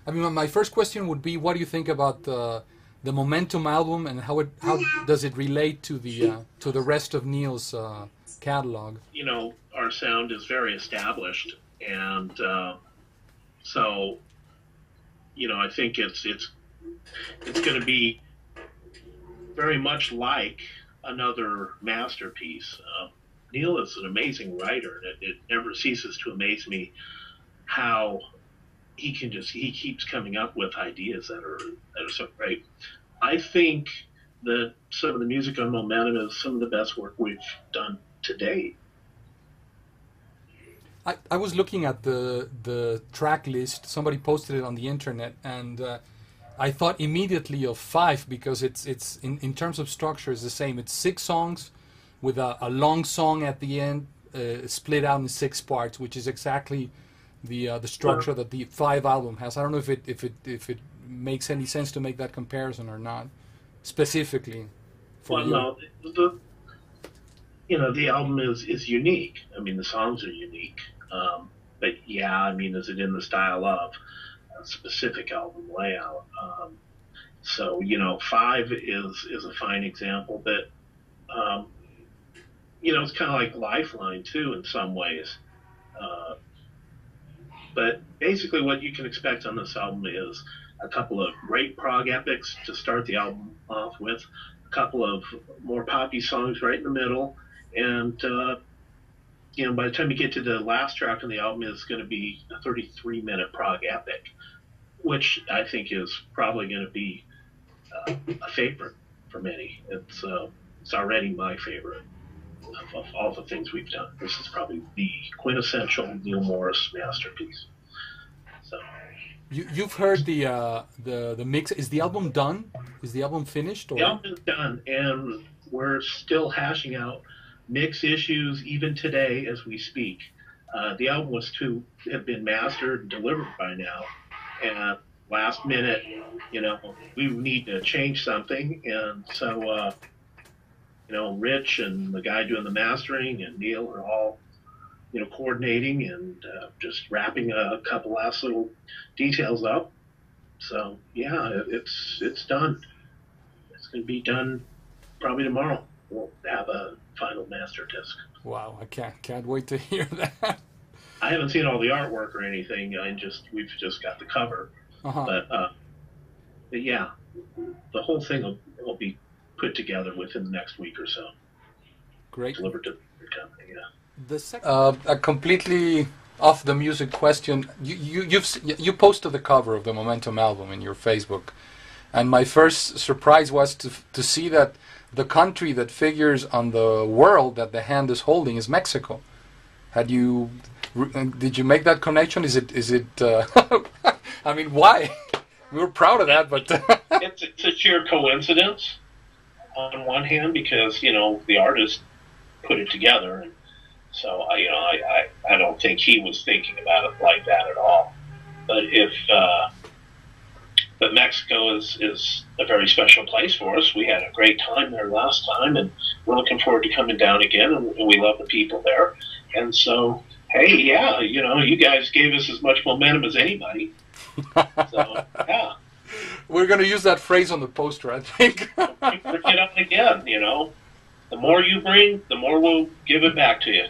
I mean, my first question would be, what do you think about the Momentum album, and how does it relate to the rest of Neal's catalog? Our sound is very established, and so I think it's going to be very much like another masterpiece. Neal is an amazing writer, and it never ceases to amaze me how he keeps coming up with ideas that are so great. I think that some of the music on Momentum is some of the best work we've done to date. I was looking at the track list. Somebody posted it on the internet, and I thought immediately of five, because it's in terms of structure is the same. It's 6 songs with a long song at the end, split out in 6 parts, which is exactly the structure that the 5 album has. I don't know if it makes any sense to make that comparison or not, specifically for Well, you. no, the album is unique. I mean, the songs are unique. But yeah, I mean, is it in the style of a specific album layout? So 5 is a fine example, but it's kind of like Lifeline too in some ways. But basically, what you can expect on this album is a couple of great prog epics to start the album off with, a couple of more poppy songs right in the middle, and by the time you get to the last track on the album, it's going to be a 33-minute prog epic, which I think is probably going to be a favorite for many. It's already my favorite of all the things we've done. This is probably the quintessential Neal Morse masterpiece. So You've heard the mix. Is the album done? Is the album finished? Or? the album is done, and we're still hashing out mix issues even today as we speak. The album was to have been mastered and delivered by now, and last minute, we need to change something, and so Rich and the guy doing the mastering and Neal are all coordinating and just wrapping a couple last little details up. So yeah, it's done. It's going to be done probably tomorrow. We'll have a final master disc. Wow, I can't wait to hear that. I haven't seen all the artwork or anything. We've just got the cover, Uh-huh. but yeah, the whole thing will be put together within the next week or so. Great. Delivered to the company. Yeah. The second, a completely off the music question. You posted the cover of the Momentum album in your Facebook, and my first surprise was to see that the country that figures on the world that the hand is holding is Mexico. Did you make that connection? Is it? I mean, why? We were proud of that, but it's a sheer coincidence on one hand, because the artist put it together, and so I don't think he was thinking about it like that at all. But Mexico is a very special place for us. We had a great time there last time, and we're looking forward to coming down again, and we love the people there. And so, hey, yeah, you guys gave us as much momentum as anybody. So, yeah. We're going to use that phrase on the poster, I think. Bring it up again, The more you bring, the more we'll give it back to you.